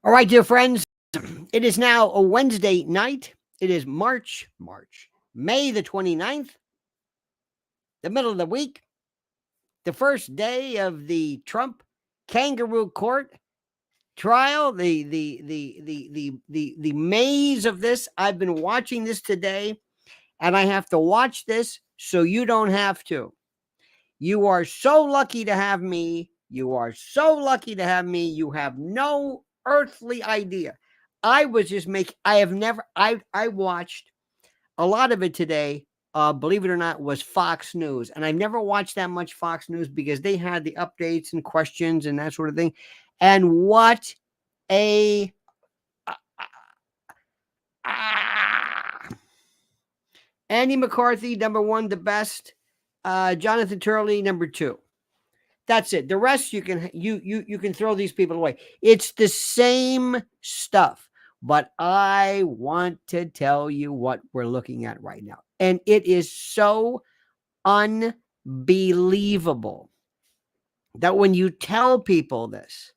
All right, dear friends, it is now a Wednesday night. It is May the 29th, the middle of the week, the first day of the Trump kangaroo court trial, the maze of this. I've been watching this today, and I have to watch this so you don't have to. You are so lucky to have me. You are so lucky to have me. You have no earthly idea. I watched a lot of it today. Believe it or not, was Fox News. And I've never watched that much Fox News because they had the updates and questions and that sort of thing. And what a Andy McCarthy, number one, the best. Jonathan Turley, number two. That's it. The rest you can throw these people away. It's the same stuff. But I want to tell you what we're looking at right now. And it is so unbelievable that when you tell people this,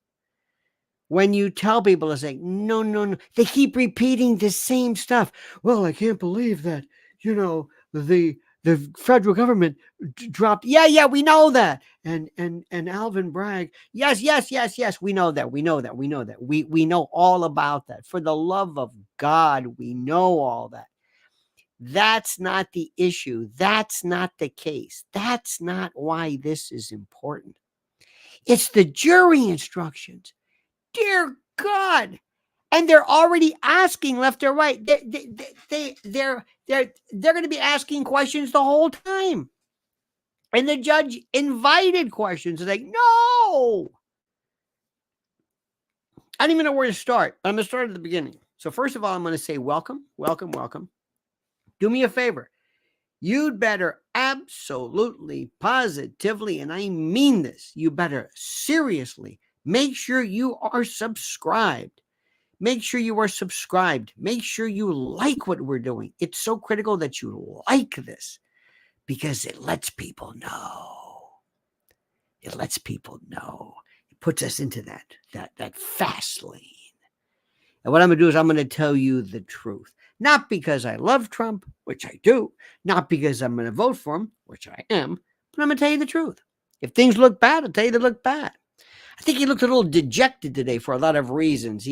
it's like, no, they keep repeating the same stuff. Well, I can't believe that, the federal government dropped. Yeah, we know that. And Alvin Bragg. Yes. We know that. We know all about that. For the love of God, we know all that. That's not the issue. That's not the case. That's not why this is important. It's the jury instructions. Dear God. And they're already asking left or right. They're going to be asking questions the whole time. And the judge invited questions. It's like, no. I don't even know where to start. I'm going to start at the beginning. So first of all, I'm going to say welcome. Do me a favor. You'd better absolutely, positively, and I mean this, you better seriously make sure you are subscribed. Make sure you are subscribed. Make sure you like what we're doing. It's so critical that you like this because it lets people know. It puts us into that fast lane. And what I'm going to do is I'm going to tell you the truth. Not because I love Trump, which I do. Not because I'm going to vote for him, which I am. But I'm going to tell you the truth. If things look bad, I'll tell you they look bad. I think he looked a little dejected today for a lot of reasons.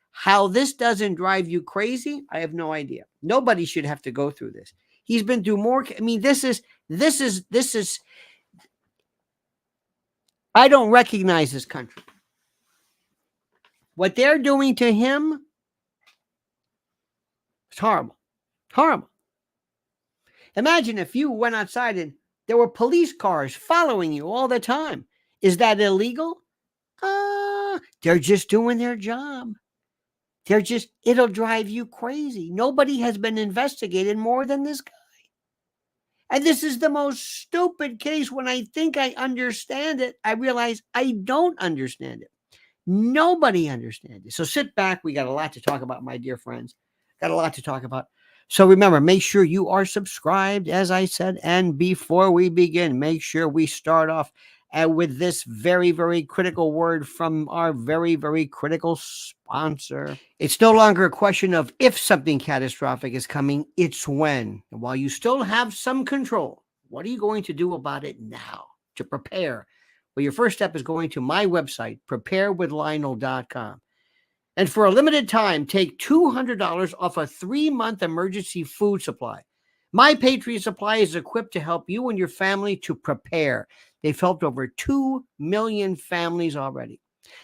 How this doesn't drive you crazy, I have no idea. Nobody should have to go through this. He's been through more. I mean, this is. I don't recognize this country. What they're doing to him is horrible. Horrible. Imagine if you went outside and there were police cars following you all the time. Is that illegal? They're just doing their job. It'll drive you crazy. Nobody has been investigated more than this guy. And this is the most stupid case. When I think I understand it, I realize I don't understand it. Nobody understands it. So sit back. We got a lot to talk about, my dear friends. Got a lot to talk about. So remember, make sure you are subscribed, as I said. And before we begin, make sure we start off with this very, very critical word from our very, very critical sponsor. It's no longer a question of if something catastrophic is coming, it's when. And while you still have some control, what are you going to do about it now to prepare? Well, your first step is going to my website, preparewithlionel.com. And for a limited time, take $200 off a 3-month emergency food supply. My Patriot Supply is equipped to help you and your family to prepare. They've helped over 2 million families already.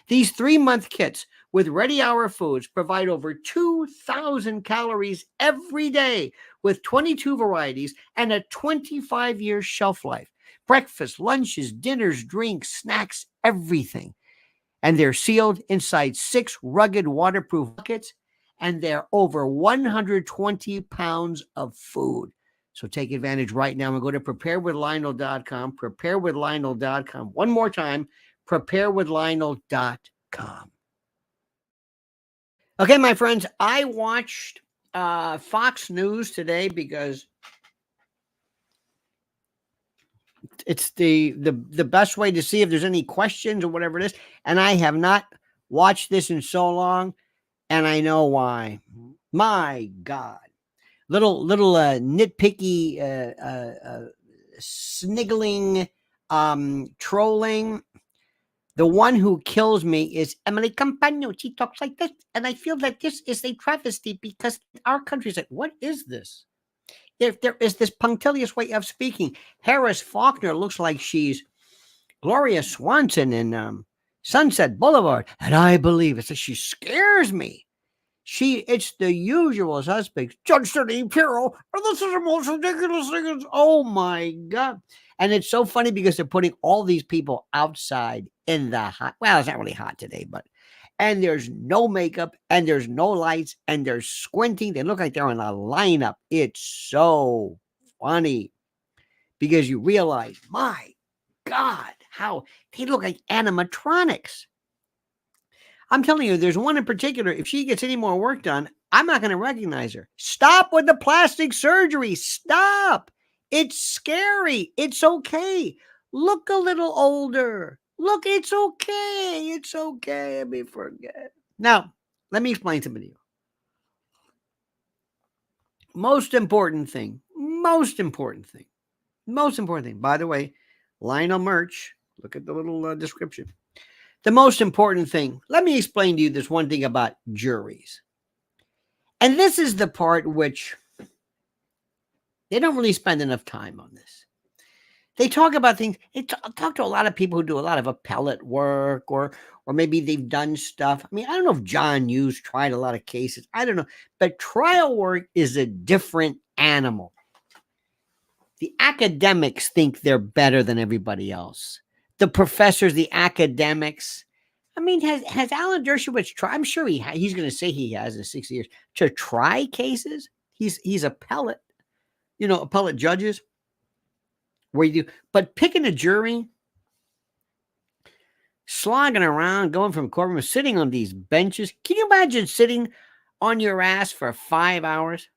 These 3-month kits with ready hour foods provide over 2,000 calories every day with 22 varieties and a 25-year shelf life. Breakfast, lunches, dinners, drinks, snacks, everything. And they're sealed inside 6 rugged waterproof buckets, and they're over 120 pounds of food. So take advantage right now and go to preparewithlionel.com, preparewithlionel.com. One more time, preparewithlionel.com. Okay, my friends, I watched Fox News today because it's the best way to see if there's any questions or whatever it is. And I have not watched this in so long, and I know why. My God. Little nitpicky, sniggling, trolling. The one who kills me is Emily Campagno. She talks like this, and I feel that this is a travesty because our country is like, what is this? If there is this punctilious way of speaking, Harris Faulkner looks like she's Gloria Swanson in Sunset Boulevard, and I believe it's that she scares me. It's the usual suspects. Judge Sidney Pirro, and this is the most ridiculous thing. Oh my God. And it's so funny because they're putting all these people outside in the hot. Well, it's not really hot today, and there's no makeup, and there's no lights, and they're squinting. They look like they're in a lineup. It's so funny because you realize, my God, how they look like animatronics. I'm telling you, there's one in particular. If she gets any more work done, I'm not going to recognize her. Stop with the plastic surgery. Stop. It's scary. It's okay. Look a little older. Look, it's okay. It's okay. Let me forget. Now, let me explain something to you. Most important thing. By the way, Lionel merch. Look at the little description. The most important thing, let me explain to you this one thing about juries. And this is the part which they don't really spend enough time on this. They talk about things, talk to a lot of people who do a lot of appellate work or maybe they've done stuff. I mean, I don't know if John Hughes tried a lot of cases. I don't know. But trial work is a different animal. The academics think they're better than everybody else. The professors, the academics. I mean, has Alan Dershowitz tried? I'm sure he's going to say he has in 6 years to try cases. He's appellate, appellate judges. Where you do, but picking a jury, slogging around, going from courtroom, sitting on these benches. Can you imagine sitting on your ass for 5 hours?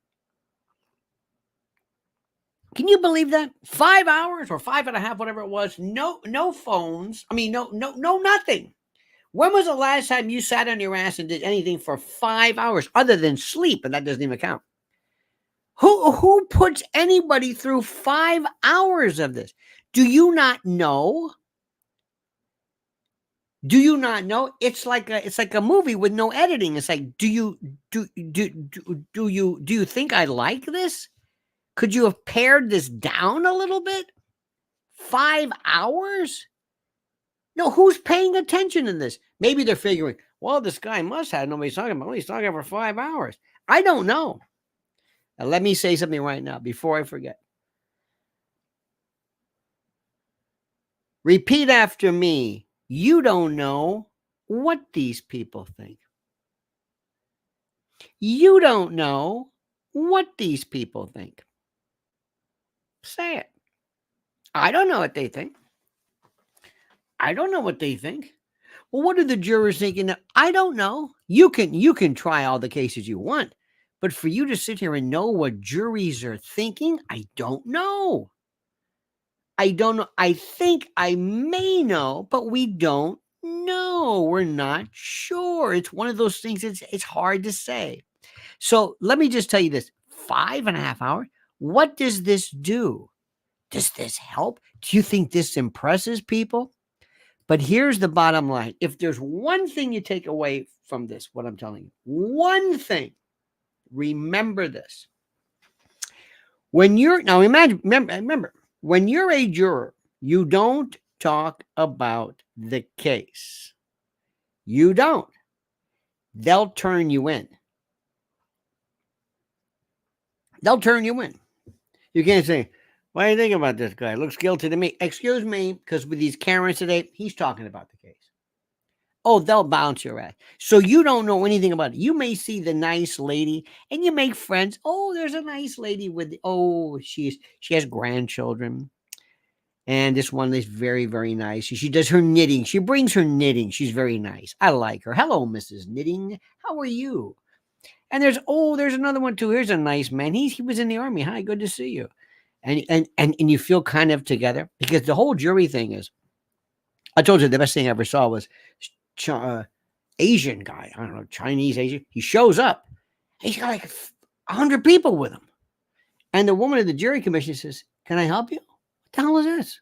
Can you believe that? 5 hours or 5.5, whatever it was. No phones. I mean, no, nothing. When was the last time you sat on your ass and did anything for 5 hours other than sleep? And that doesn't even count. Who puts anybody through 5 hours of this? Do you not know? Do you not know? It's like a movie with no editing. It's like, do you think I like this? Could you have pared this down a little bit? 5 hours? No, who's paying attention in this? Maybe they're figuring, well, this guy must have nobody's talking about. He's talking for 5 hours. I don't know. Now, let me say something right now before I forget. Repeat after me. You don't know what these people think. You don't know what these people think. Say it. I don't know what they think. I don't know what they think. Well, what are the jurors thinking? I don't know. You can try all the cases you want, but for you to sit here and know what juries are thinking, I don't know. I don't know. I think I may know, but we don't know. We're not sure. It's one of those things. It's hard to say. So let me just tell you this: 5.5 hours. What does this do? Does this help? Do you think this impresses people? But here's the bottom line. If there's one thing you take away from this, what I'm telling you, one thing, remember this. Remember, when you're a juror, you don't talk about the case. You don't. They'll turn you in. They'll turn you in. You can't say, what do you think about this guy? Looks guilty to me. Excuse me, because with these Karens today, he's talking about the case. Oh, they'll bounce your ass. So you don't know anything about it. You may see the nice lady and you make friends. Oh, there's a nice lady she has grandchildren. And this one is very, very nice. She does her knitting. She brings her knitting. She's very nice. I like her. Hello, Mrs. Knitting. How are you? And there's another one too. Here's a nice man. He was in the army. Hi, good to see you. And you feel kind of together because the whole jury thing is, I told you the best thing I ever saw was Asian guy, I don't know, Chinese, Asian. He shows up. He's got like 100 people with him. And the woman of the jury commission says, "Can I help you? What the hell is this?"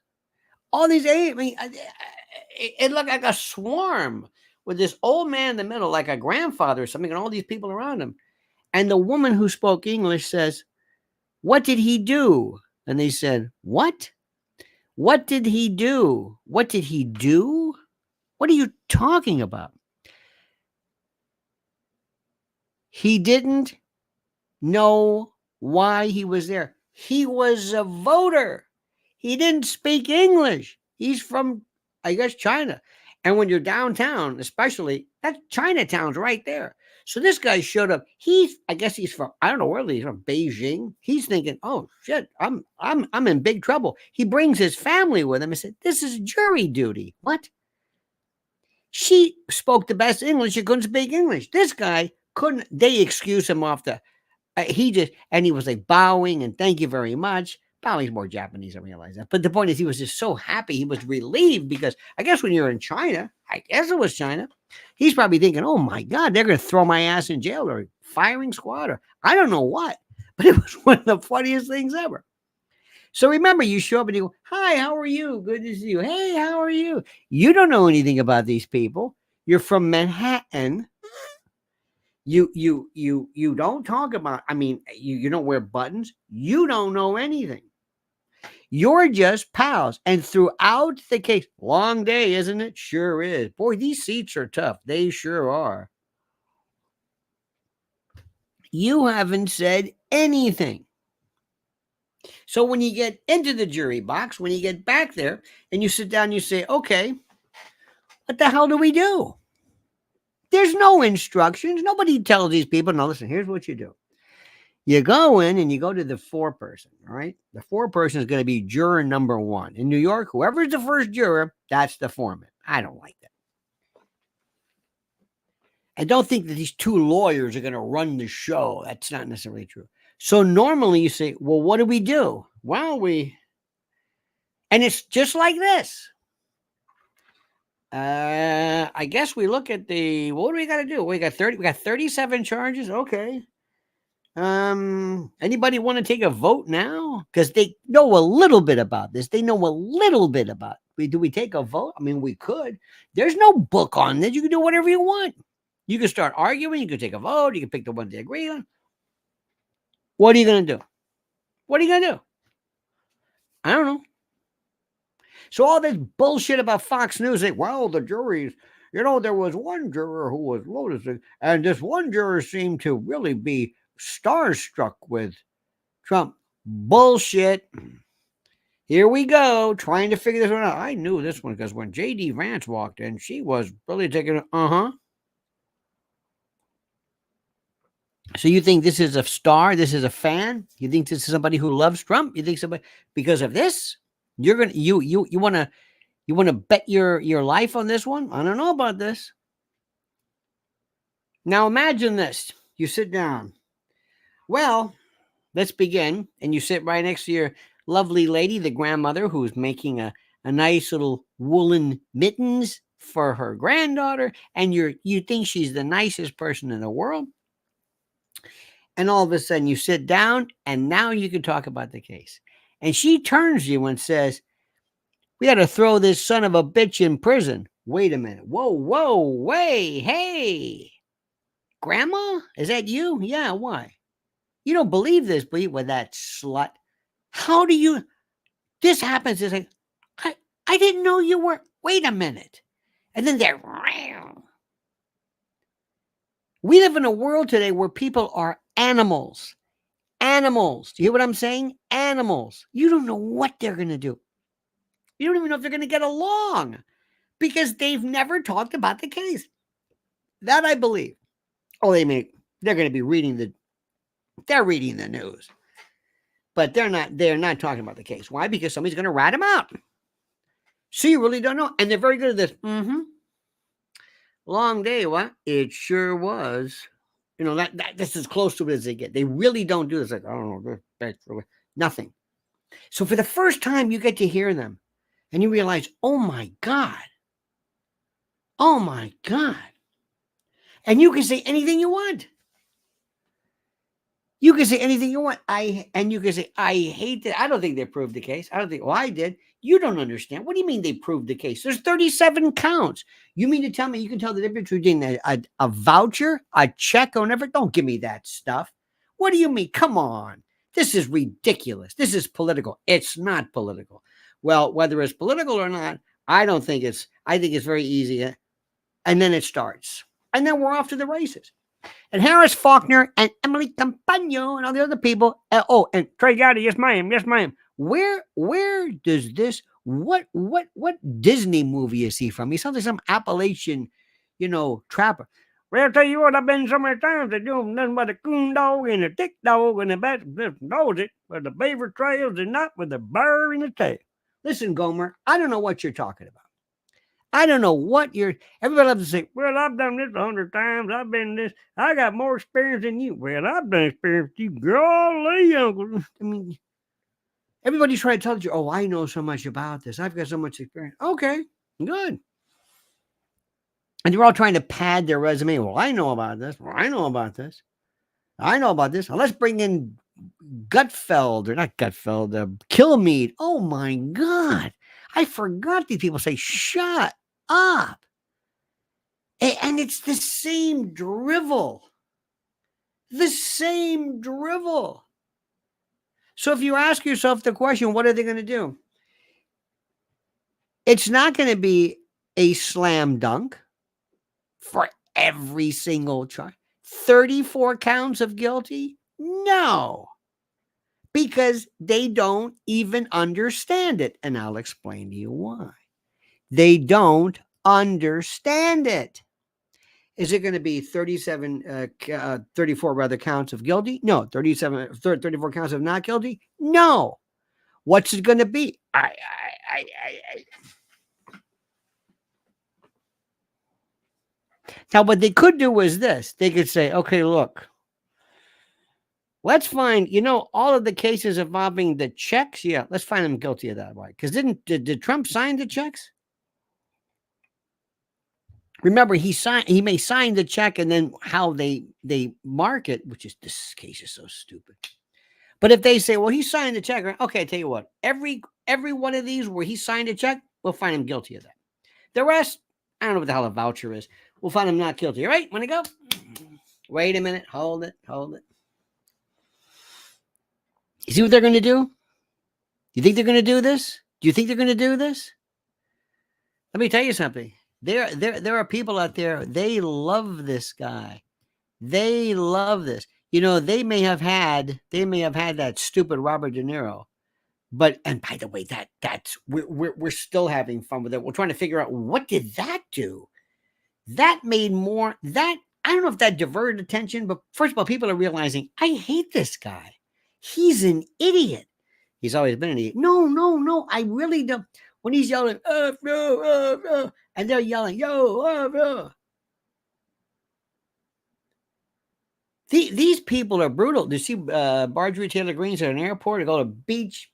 All these, it looked like a swarm with this old man in the middle, like a grandfather or something, and all these people around him. And the woman who spoke English says, "What did he do?" And they said, "What? What did he do? What did he do? What are you talking about?" He didn't know why he was there. He was a voter. He didn't speak English. He's from, I guess, China. And when you're downtown, especially, that Chinatown's right there. So this guy showed up. I guess he's from, I don't know where he's from, Beijing. He's thinking, "Oh shit, I'm in big trouble." He brings his family with him and said, "This is jury duty." What? She spoke the best English. She couldn't speak English. This guy couldn't. They excuse him off the. He was like bowing and "Thank you very much." Bowing's more Japanese, I realize that. But the point is, he was just so happy. He was relieved because I guess when you're in China, I guess it was China, he's probably thinking, "Oh my God, they're going to throw my ass in jail or firing squad or I don't know what." But it was one of the funniest things ever. So remember, you show up and you go, "Hi, how are you? Good to see you. Hey, how are you?" You don't know anything about these people. You're from Manhattan. You don't talk about, you don't wear buttons. You don't know anything. You're just pals. And throughout the case, long day, isn't it? Sure is. Boy, these seats are tough. They sure are. You haven't said anything. So when you get into the jury box, when you get back there and you sit down, you say, "Okay, what the hell do we do?" There's no instructions. Nobody tells these people, "No, listen, here's what you do. You go in and you go to the foreperson, all right? The foreperson is going to be juror number 1. In New York, whoever's the first juror, that's the foreman. I don't like that. I don't think that these two lawyers are going to run the show. That's not necessarily true. So normally you say, "Well, what do we do?" Well, and it's just like this. I guess we look at what do we got to do? We got 37 charges. Okay. Anybody want to take a vote now? Because they know a little bit about this. They know a little bit about it. Do we take a vote? We could. There's no book on this. You can do whatever you want. You can start arguing. You can take a vote. You can pick the one they agree on. What are you going to do? What are you going to do? I don't know. So all this bullshit about Fox News, well, the juries, there was one juror who was noticing, and this one juror seemed to really be starstruck with Trump. Bullshit. Here we go, trying to figure this one out. I knew this one because when J.D. Vance walked in, she was really taking it. So you think this is a star? This is a fan? You think this is somebody who loves Trump? You think somebody, because of this, you're gonna you want to bet your life on this one? I don't know about this. Now imagine this. You sit down. Well, let's begin. And you sit right next to your lovely lady, the grandmother, who's making a nice little woolen mittens for her granddaughter. And you think she's the nicest person in the world. And all of a sudden you sit down and now you can talk about the case. And she turns to you and says, "We got to throw this son of a bitch in prison." Wait a minute. Whoa, wait, hey, Grandma, is that you? Yeah, why? You don't believe this, but with that slut. How do you, this happens, it's like, I didn't know you were, wait a minute. And then they're, we live in a world today where people are animals. Animals. Do you hear what I'm saying? Animals. You don't know what they're going to do. You don't even know if they're going to get along because they've never talked about the case. That I believe. Oh, they're going to be reading the news. But they're not talking about the case. Why? Because somebody's going to rat them out. So you really don't know. And they're very good at this. Long day, what? It sure was. This is close to it as they get. They really don't do this. Like, I don't know, nothing. So for the first time, you get to hear them. And you realize, oh my God. And you can say anything you want. You can say anything you want. And you can say, I hate that. I don't think they proved the case. I don't think, well, I did. You don't understand. What do you mean they proved the case? There's 37 counts. You mean to tell me you can tell the difference between a voucher, a check, or whatever? Don't give me that stuff. What do you mean? Come on. This is ridiculous. This is political. It's not political. Well, whether it's political or not, I think it's very easy. And then it starts. And then we're off to the races. And Harris Faulkner and Emily Campagno and all the other people. And Trey Gowdy, yes, ma'am. Yes, ma'am. Where does this, what Disney movie is he from? He sounds like some Appalachian, trapper. Well, I'll tell you what, I've been so many times they do nothing but a coon dog and a tick dog and a bat knows it, but the beaver trails and not with a burr in the tail. Listen, Gomer, I don't know what you're talking about. I don't know what everybody loves to say, well, I've done this 100 times. I've been this. I got more experience than you. Well, I've done experience with you. Golly, uncle. I mean, everybody's trying to tell you, oh, I know so much about this. I've got so much experience. Okay, good. And they're all trying to pad their resume. Well, I know about this. Well, I know about this. I know about this. Well, let's bring in Gutfeld, or not Gutfeld, Kilmeade. Oh, my God. I forgot these people say, shut up. And it's the same drivel. The same drivel. So if you ask yourself the question, what are they going to do? It's not going to be a slam dunk for every single charge. 34 counts of guilty? No. Because they don't even understand it. And I'll explain to you why. They don't understand it. Is it going to be 34 counts of guilty? No. 34 counts of not guilty? No. What's it going to be? Now, what they could do is this. They could say, okay, look, let's find, all of the cases involving the checks. Yeah, let's find them guilty of that. Why? Because did Trump sign the checks? Remember, he may sign the check, and then how they mark it, which is, this case is so stupid. But if they say, well, he signed the check, right? Okay, I tell you what, every one of these where he signed a check, we'll find him guilty of that. The rest, I don't know what the hell a voucher is. We'll find him not guilty. All right, want to go? Wait a minute. Hold it. You see what they're going to do? You think they're going to do this? Do you think they're going to do this? Let me tell you something. There are people out there, they love this guy. They love this. They may have had that stupid Robert De Niro. And by the way, that's we're still having fun with it. We're trying to figure out, what did that do? That made more, I don't know if that diverted attention, but first of all, people are realizing, I hate this guy. He's an idiot. He's always been an idiot. No, I really don't. When he's yelling, no, and they're yelling, yo, these people are brutal. Do you see Marjorie Taylor Greene's at an airport to go to beach?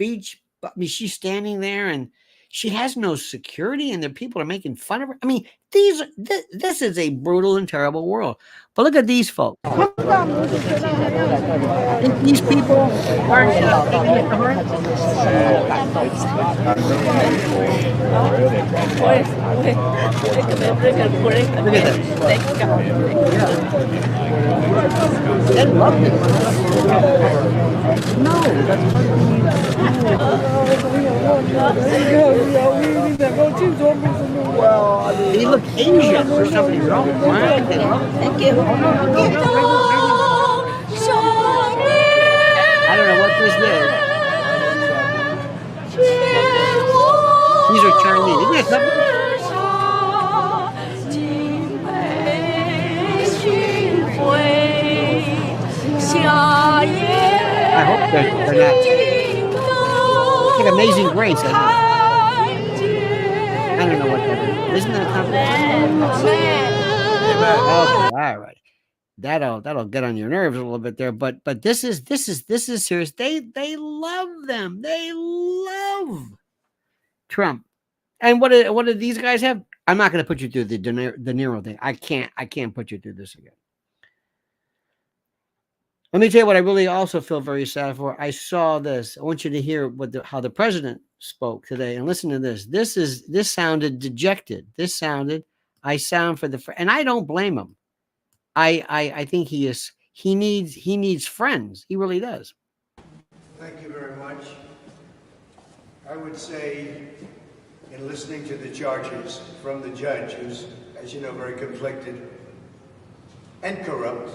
I mean, she's standing there and she has no security, and the people are making fun of her. I mean, this is a brutal and terrible world. But look at these folks. These people aren't taking it to heart. Look at this. They love this. No, that's well, they look Asian for something wrong. Thank you. I don't know what this is. These are Chinese. Isn't that something? I hope they're not. It's like Amazing Grace. I don't know what that is. Isn't that something? Okay, all right. That'll get on your nerves a little bit there, but this is serious. They love them. They love Trump. And what do these guys have? I'm not going to put you through the De Niro thing. I can't put you through this again. Let me tell you what I really also feel very sad for. I saw this. I want you to hear how the president spoke today, and listen to this. This sounded dejected. I sound for and I don't blame him. I think he needs friends. He really does. Thank you very much. I would say, in listening to the charges from the judge, who's, as you know, very conflicted and corrupt,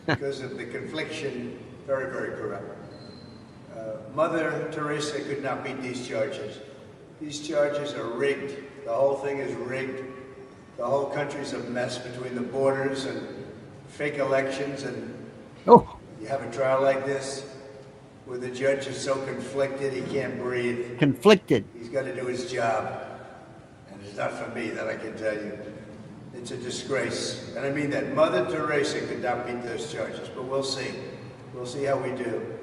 because of the confliction, very, very corrupt. Mother Teresa could not beat these charges. These charges are rigged. The whole thing is rigged. The whole country's a mess between the borders and fake elections, and you have a trial like this where the judge is so conflicted he can't breathe. Conflicted. He's got to do his job. And it's not for me, that I can tell you. It's a disgrace. And I mean that. Mother Teresa could not beat those charges, but we'll see. We'll see how we do.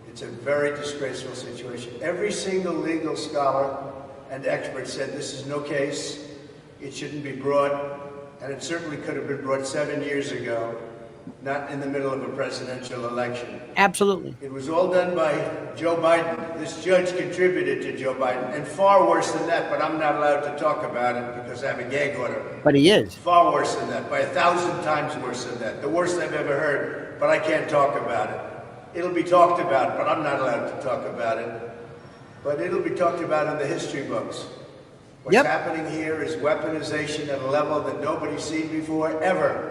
It's a very disgraceful situation. Every single legal scholar and expert said this is no case. It shouldn't be brought, and it certainly could have been brought 7 years ago, not in the middle of a presidential election. Absolutely. It was all done by Joe Biden. This judge contributed to Joe Biden, and far worse than that, but I'm not allowed to talk about it because I have a gag order. But he is. Far worse than that, by 1,000 times worse than that. The worst I've ever heard, but I can't talk about it. It'll be talked about, but I'm not allowed to talk about it. But it'll be talked about in the history books. What's happening here is weaponization at a level that nobody's seen before, ever.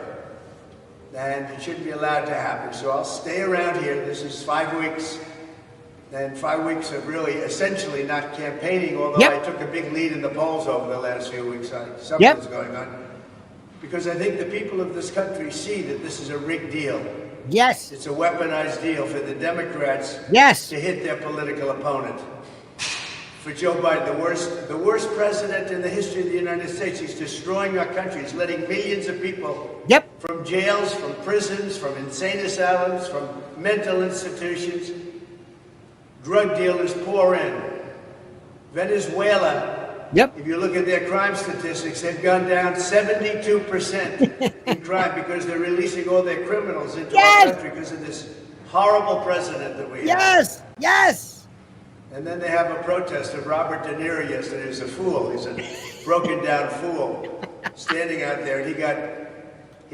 And it shouldn't be allowed to happen. So I'll stay around here. This is 5 weeks. And 5 weeks of really essentially not campaigning, although I took a big lead in the polls over the last few weeks. Something's going on. Because I think the people of this country see that this is a rigged deal. Yes. It's a weaponized deal for the Democrats to hit their political opponent. For Joe Biden, the worst president in the history of the United States. He's destroying our country. He's letting millions of people from jails, from prisons, from insane asylums, from mental institutions, drug dealers pour in. Venezuela, if you look at their crime statistics, they've gone down 72% in crime because they're releasing all their criminals into our country because of this horrible president that we have. Yes. And then they have a protest of Robert De Niro yesterday. He's a fool. He's a broken down fool standing out there. And he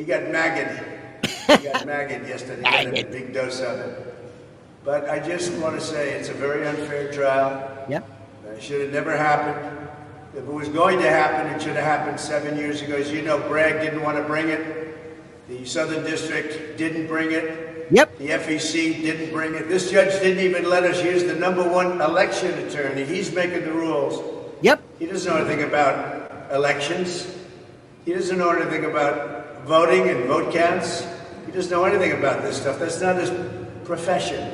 got maggot. He got maggot yesterday. He got a big dose of it. But I just want to say it's a very unfair trial. It should have never happened. If it was going to happen, it should have happened 7 years ago. As you know, Bragg didn't want to bring it. The Southern District didn't bring it. The FEC didn't bring it. This judge didn't even let us use the #1 election attorney. He's making the rules. He doesn't know anything about elections. He doesn't know anything about voting and vote counts. He doesn't know anything about this stuff. That's not his profession.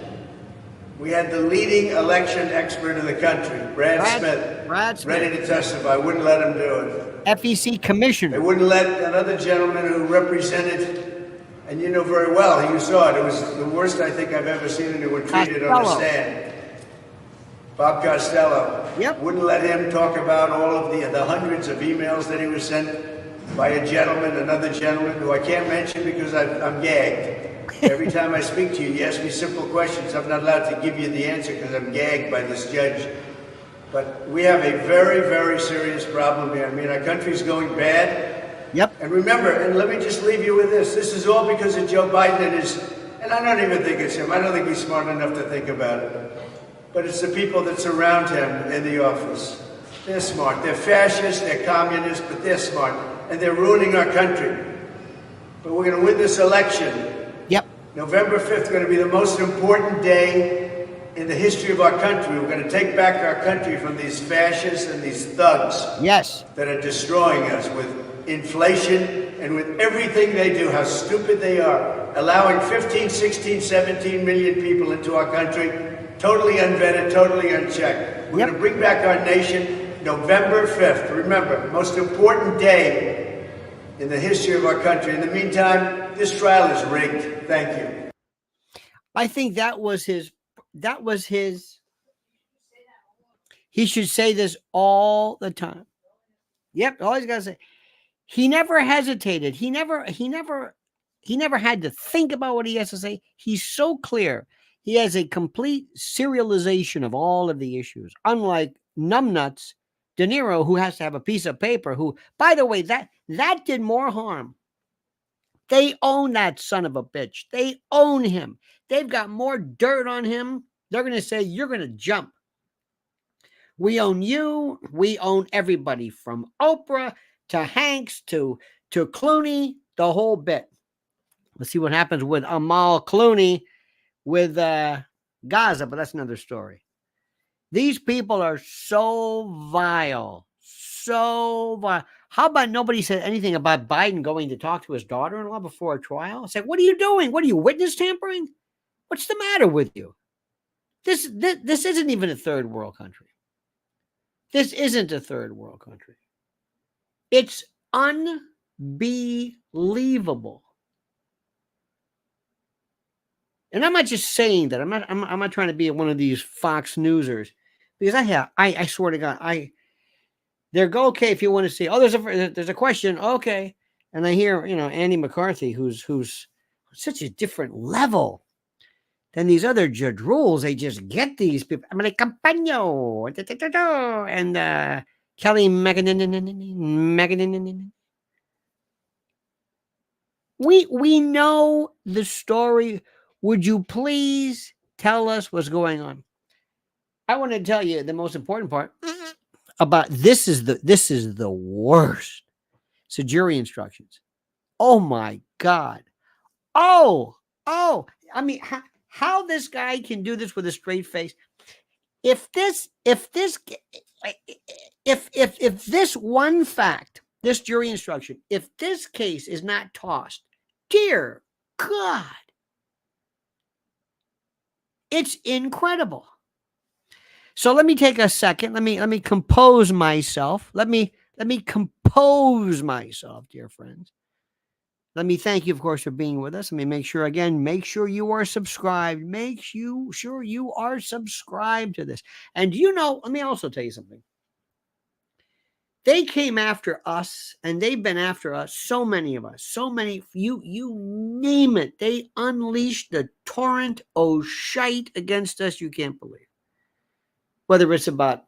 We had the leading election expert in the country, Brad Smith, ready to testify. Wouldn't let him do it. FEC commissioner. They wouldn't let another gentleman who represented, and you know very well, you saw it. It was the worst I think I've ever seen anyone treated on a stand. Bob Costello. Wouldn't let him talk about all of the hundreds of emails that he was sent by a gentleman, another gentleman, who I can't mention because I'm gagged. Every time I speak to you, you ask me simple questions. I'm not allowed to give you the answer because I'm gagged by this judge. But we have a very, very serious problem here. I mean, our country's going bad. And remember, and let me just leave you with this. This is all because of Joe Biden and I don't even think it's him. I don't think he's smart enough to think about it. But it's the people that surround him in the office. They're smart. They're fascists, they're communists, but they're smart. And they're ruining our country. But we're going to win this election. November 5th is going to be the most important day in the history of our country. We're going to take back our country from these fascists and these thugs that are destroying us with inflation and with everything they do, how stupid they are, allowing 15, 16, 17 million people into our country, totally unvetted, totally unchecked. We're going to bring back our nation November 5th. Remember, most important day in the history of our country. In the meantime, this trial is rigged. Thank you. I think that was his, he should say this all the time. Yep. Always got to say, he never hesitated. He never had to think about what he has to say. He's so clear. He has a complete serialization of all of the issues. Unlike numbnuts De Niro, who has to have a piece of paper, who, by the way, that did more harm. They own that son of a bitch. They own him. They've got more dirt on him. They're going to say, you're going to jump. We own you. We own everybody from Oprah to Hanks to Clooney, the whole bit. Let's see what happens with Amal Clooney with Gaza, but that's another story. These people are so vile. So vile. How about nobody said anything about Biden going to talk to his daughter-in-law before a trial? It's like, what are you doing? What are you, witness tampering? What's the matter with you? This isn't even a third world country. This isn't a third world country. It's unbelievable. And I'm not just saying that. I'm not trying to be one of these Fox Newsers, because I swear to God, they're go, okay, if you want to see, oh, there's a question, okay. And I hear, Andy McCarthy, who's such a different level than these other judge rules. They just get these people. I'm like Campagno and Kelly Megan. We know the story. Would you please tell us what's going on? I want to tell you the most important part about this is the worst. So jury instructions. Oh my God. Oh. I mean, how this guy can do this with a straight face. If this one fact, this jury instruction, if this case is not tossed, dear God, it's incredible. So let me take a second. Let me compose myself. Let me compose myself, dear friends. Let me thank you, of course, for being with us. Let me make sure you are subscribed. Make sure you are subscribed to this. And let me also tell you something. They came after us, and they've been after us, so many of us, so many, you name it. They unleashed the torrent of shite against us you can't believe. Whether it's about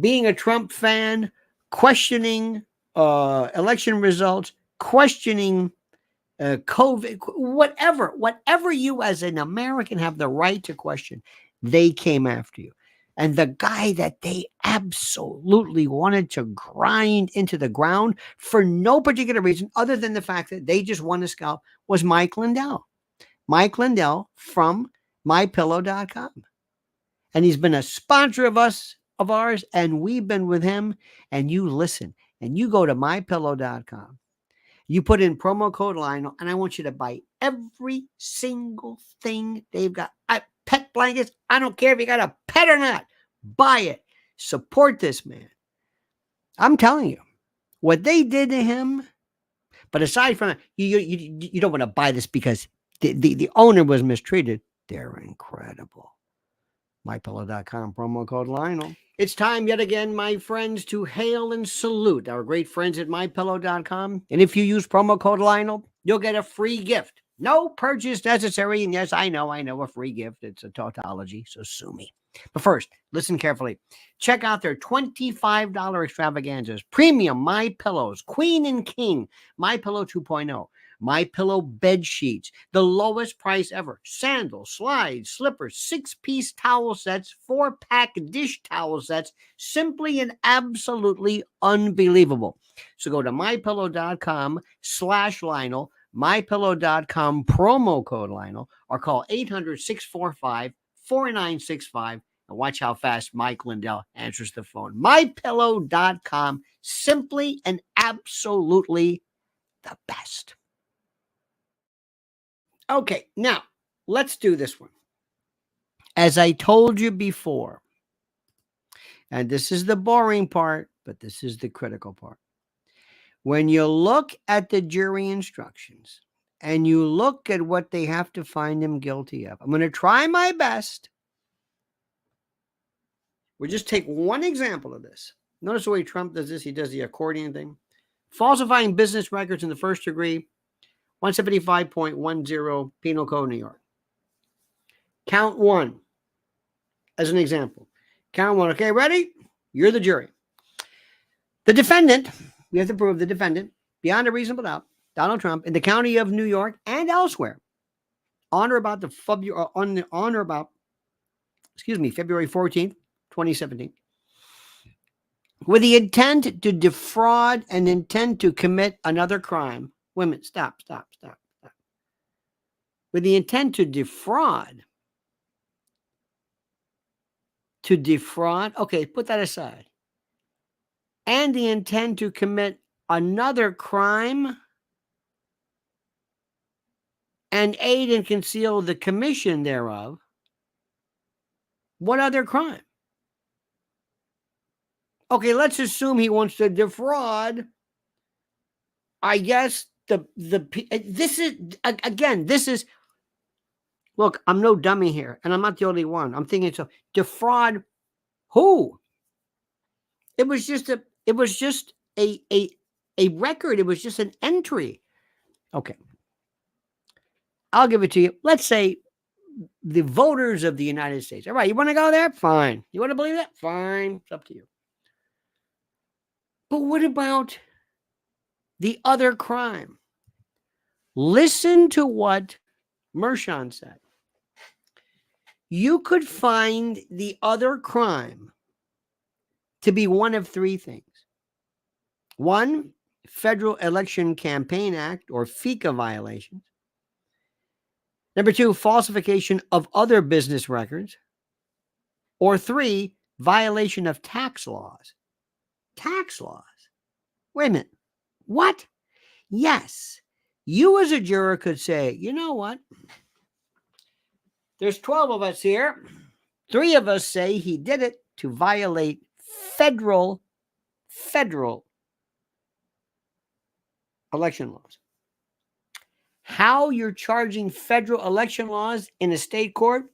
being a Trump fan, questioning election results, questioning COVID, whatever you as an American have the right to question, they came after you. And the guy that they absolutely wanted to grind into the ground for no particular reason other than the fact that they just won a scalp was Mike Lindell. Mike Lindell from MyPillow.com. And he's been a sponsor of ours, and we've been with him. And you listen, and you go to MyPillow.com. You put in promo code Lionel, and I want you to buy every single thing they've got. Pet blankets, I don't care if you got a pet or not. Buy it. Support this man. I'm telling you, what they did to him. But aside from that, you don't want to buy this because the owner was mistreated. They're incredible. MyPillow.com, promo code Lionel. It's time yet again, my friends, to hail and salute our great friends at MyPillow.com. And if you use promo code Lionel, you'll get a free gift. No purchase necessary. And yes, I know a free gift. It's a tautology, so sue me. But first, listen carefully. Check out their $25 extravaganzas. Premium My Pillows, Queen and King, My Pillow 2.0. My Pillow bed sheets, the lowest price ever. Sandals, slides, slippers, 6-piece towel sets, 4-pack dish towel sets. Simply and absolutely unbelievable. So go to mypillow.com/Lionel, mypillow.com, promo code Lionel, or call 800-645-4965 and watch how fast Mike Lindell answers the phone. mypillow.com, simply and absolutely the best. Okay, now let's do this one. As I told you before, and this is the boring part, but this is the critical part. When you look at the jury instructions and you look at what they have to find him guilty of, I'm going to try my best. We'll just take one example of this. Notice the way Trump does this. He does the accordion thing. Falsifying business records in the first degree, 175.10 Penal Code, New York. Count 1, as an example. Count 1. Okay, ready? You're the jury. The defendant, we have to prove the defendant, beyond a reasonable doubt, Donald Trump, in the county of New York and elsewhere, on or about February 14th, 2017, with the intent to defraud and intent to commit another crime. Women, stop. With the intent to defraud. Okay, put that aside. And the intent to commit another crime and aid and conceal the commission thereof. What other crime? Okay, let's assume he wants to defraud. I guess this is look, I'm no dummy here, and I'm not the only one. I'm thinking, so defraud who? It was just a record. It was just an entry. Okay. I'll give it to you. Let's say the voters of the United States. All right, you want to go there? Fine. You want to believe that? Fine. It's up to you. But what about the other crime? Listen to what Mershon said. You could find the other crime to be one of three things. 1, Federal Election Campaign Act or FECA violations. Number 2, falsification of other business records. Or 3, violation of tax laws. Tax laws? Wait a minute. What? Yes. You as a juror could say, you know what? There's 12 of us here. 3 of us say he did it to violate federal election laws. How you're charging federal election laws in a state court?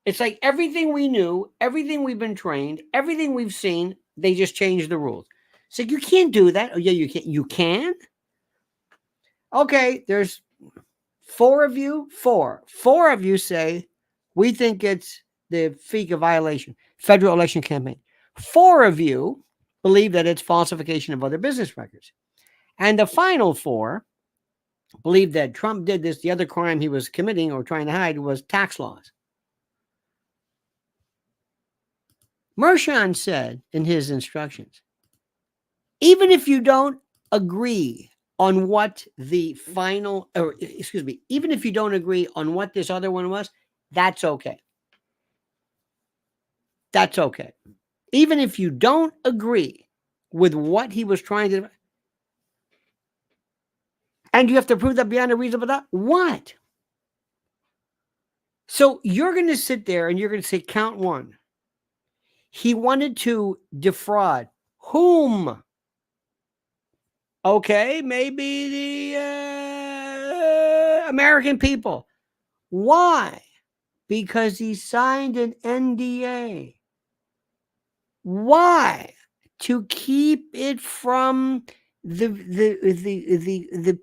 It's like everything we knew, everything we've been trained, everything we've seen, they just changed the rules. So you can't do that. Oh, yeah, you can. You can? Okay, there's 4 of you. 4 of you say, we think it's the FECA violation, Federal Election Campaign. 4 of you believe that it's falsification of other business records. And the final 4 believe that Trump did this. The other crime he was committing or trying to hide was tax laws. Mershon said in his instructions, even if you don't agree on what the final, even if you don't agree on what this other one was, that's okay. That's okay. Even if you don't agree with what he was trying to do, and you have to prove that beyond a reasonable doubt, what? So you're going to sit there and you're going to say, count 1. He wanted to defraud whom? Okay, maybe the American people. Why? Because he signed an NDA. Why? To keep it from the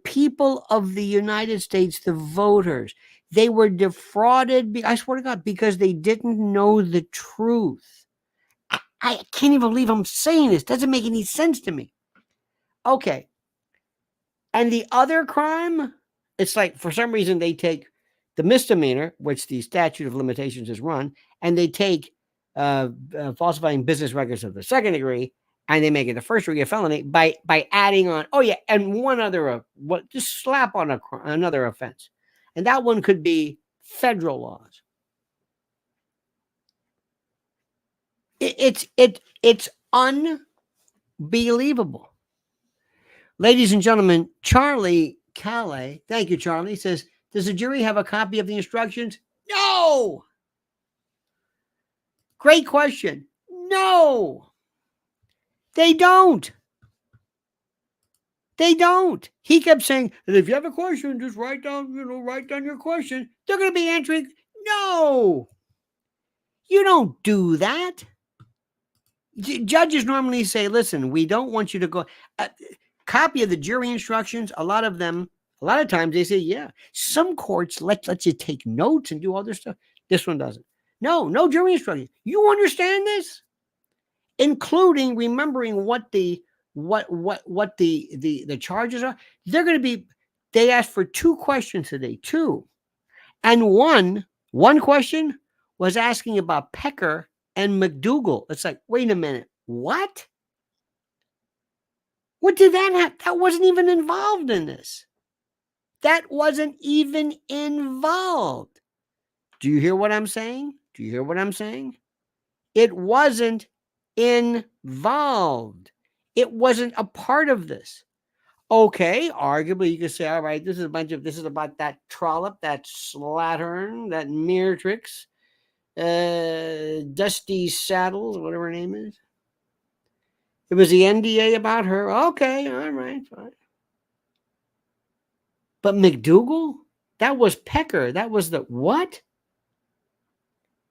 people of the United States, the voters. They were defrauded, I swear to God, because they didn't know the truth. I can't even believe I'm saying this. Doesn't make any sense to me. Okay. And the other crime, it's like for some reason they take the misdemeanor, which the statute of limitations is run, and they take falsifying business records of the second degree, and they make it the first degree felony by adding on, oh yeah, and one other, just slap on another offense. And that one could be federal laws. It's unbelievable. Ladies and gentlemen, Charlie Calais, thank you, Charlie, says, does the jury have a copy of the instructions? No. Great question. No. They don't. They don't. He kept saying, and if you have a question, just write down your question. They're going to be answering. No. You don't do that. Judges normally say, listen, we don't want you to go. Copy of the jury instructions. A lot of times they say, yeah. Some courts let you take notes and do other stuff. This one doesn't. No jury instructions. You understand this? Including remembering what the charges are. They're going to be, they asked for 2 questions today, 2. And one question was asking about Pecker and McDougal. It's like, wait a minute, what? What did that have? That wasn't even involved in this. That wasn't even involved. Do you hear what I'm saying? It wasn't involved. It wasn't a part of this. Okay, arguably you could say, all right, this is about that trollop, that slattern, that Meretrix, Dusty Saddles, whatever her name is. It was the NDA about her. Okay, all right, fine. But McDougal, that was Pecker. That was the what?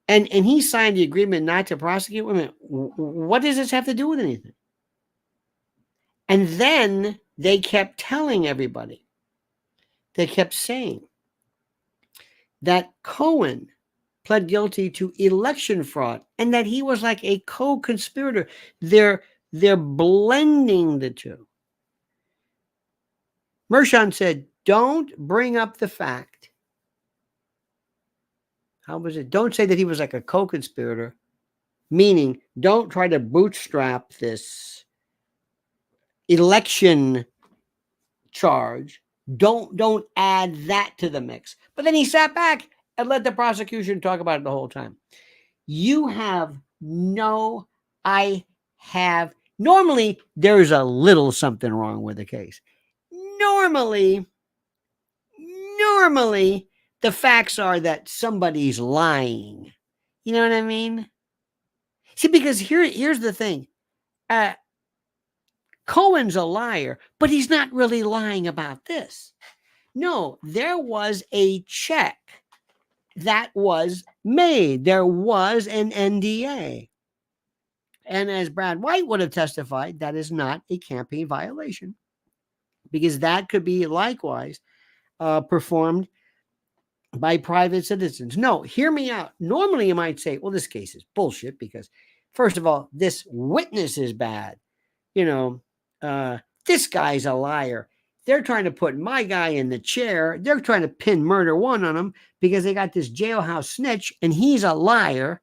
And he signed the agreement not to prosecute women. What does this have to do with anything? And then they kept telling everybody. They kept saying that Cohen pled guilty to election fraud and that he was like a co-conspirator. They're blending the two. Mershon said, don't bring up the fact. How was it? Don't say that he was like a co-conspirator, meaning don't try to bootstrap this election charge. Don't add that to the mix. But then he sat back and let the prosecution talk about it the whole time. Normally there's a little something wrong with the case. Normally, the facts are that somebody's lying. You know what I mean? See, because here's the thing. Cohen's a liar, but he's not really lying about this. No, there was a check that was made. There was an NDA. And as Brad White would have testified, that is not a campaign violation, because that could be likewise performed by private citizens. No, hear me out. Normally you might say, well, this case is bullshit because, first of all, this witness is bad. This guy's a liar. They're trying to put my guy in the chair. They're trying to pin murder one on him because they got this jailhouse snitch and he's a liar.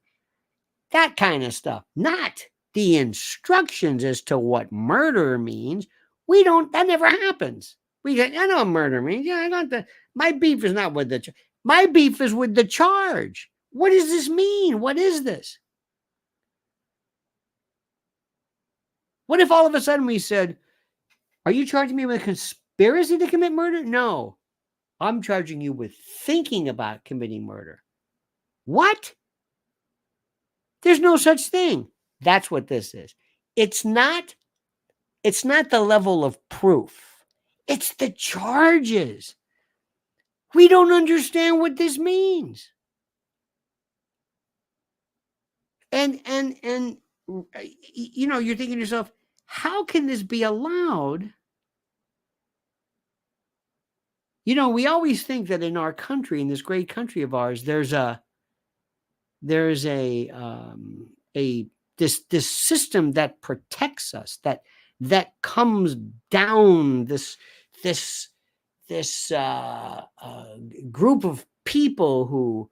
That kind of stuff. Not the instructions as to what murder means. That never happens. I know what murder means. Yeah, I got my beef is not with my beef is with the charge. What does this mean? What is this? What if all of a sudden we said, are you charging me with a conspiracy to commit murder? No, I'm charging you with thinking about committing murder. What? There's no such thing. That's what this is. It's not the level of proof. It's the charges. We don't understand what this means. And you're thinking to yourself, how can this be allowed? We always think that in our country, in this great country of ours, there's this system that protects us, that comes down this group of people who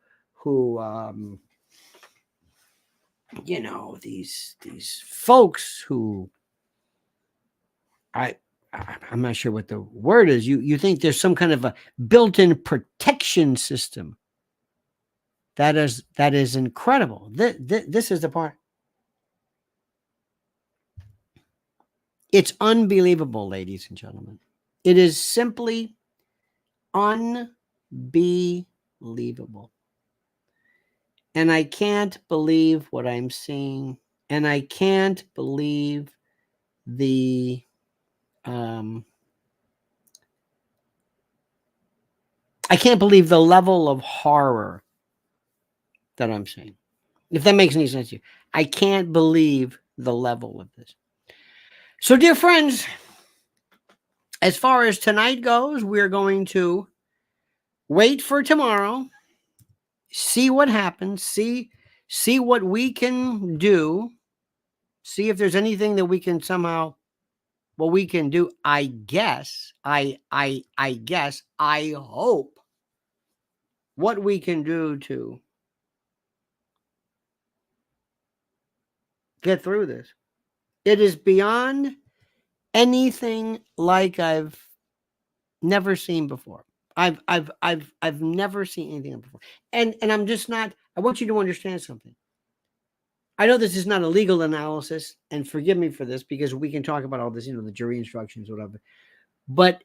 these folks who I'm not sure what the word is. You think there's some kind of a built-in protection system. That is incredible. This is the part. It's unbelievable, ladies and gentlemen. It is simply unbelievable. And I can't believe what I'm seeing. And I can't believe I can't believe the level of horror that I'm seeing. If that makes any sense to you. I can't believe the level of this. So, dear friends, as far as tonight goes, we're going to wait for tomorrow, see what happens, see what we can do, see if there's anything that we can somehow, what we can do. I guess, I hope what we can do to get through this. It is beyond anything like I've never seen before. I've never seen anything before. And I'm just not, I want you to understand something. I know this is not a legal analysis, and forgive me for this, because we can talk about all this, the jury instructions, whatever. But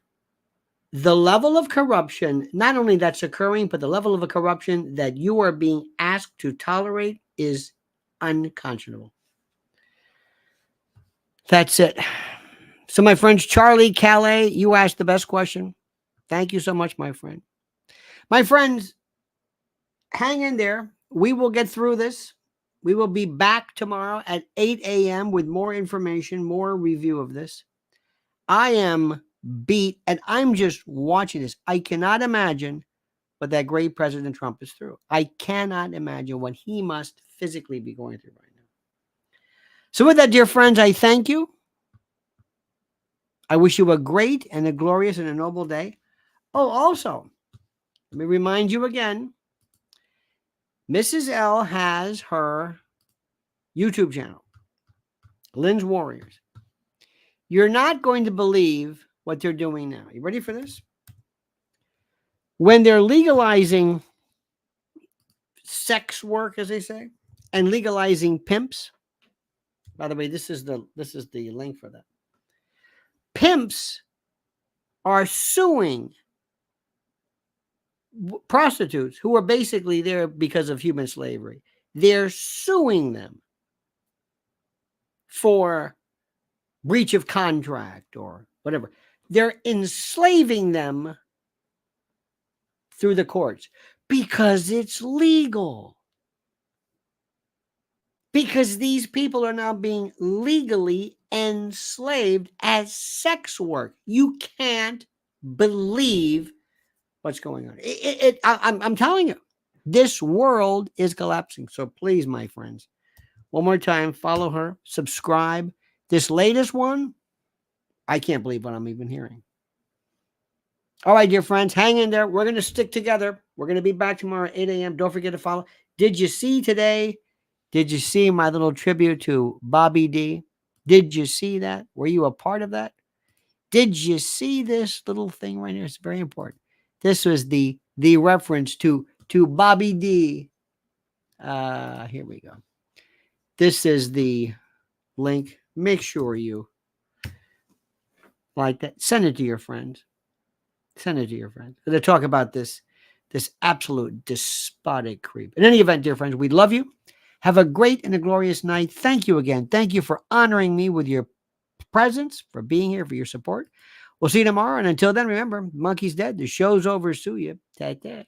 the level of corruption, not only that's occurring, but the level of a corruption that you are being asked to tolerate is unconscionable. That's it. So, my friends, Charlie, Calais, you asked the best question. Thank you so much, my friend. My friends, hang in there. We will get through this. We will be back tomorrow at 8 a.m. with more information, more review of this. I am beat, and I'm just watching this. I cannot imagine what that great President Trump is through. I cannot imagine what he must physically be going through right now. So with that, dear friends, I thank you. I wish you a great and a glorious and a noble day. Oh, also, let me remind you again, Mrs. L has her YouTube channel, Lynn's Warriors. You're not going to believe what they're doing now. You ready for this? When they're legalizing sex work, as they say, and legalizing pimps. By the way, this is the link for that. Pimps are suing prostitutes who are basically there because of human slavery. They're suing them for breach of contract or whatever. They're enslaving them through the courts because it's legal. Because these people are now being legally enslaved as sex work. You can't believe what's going on. I'm telling you, this world is collapsing. So please, my friends, one more time, follow her, subscribe. This latest one, I can't believe what I'm even hearing. All right, dear friends, hang in there. We're going to stick together. We're going to be back tomorrow at 8 a.m. Don't forget to follow. Did you see today? Did you see my little tribute to Bobby D? Did you see that? Were you a part of that? Did you see this little thing right here? It's very important. This was the reference to Bobby D. Here we go. This is the link. Make sure you like that. Send it to your friends. Send it to your friends. They talk about this absolute despotic creep. In any event, dear friends, we love you. Have a great and a glorious night. Thank you again. Thank you for honoring me with your presence, for being here, for your support. We'll see you tomorrow. And until then, remember, monkey's dead. The show's over. Sue you. Take care.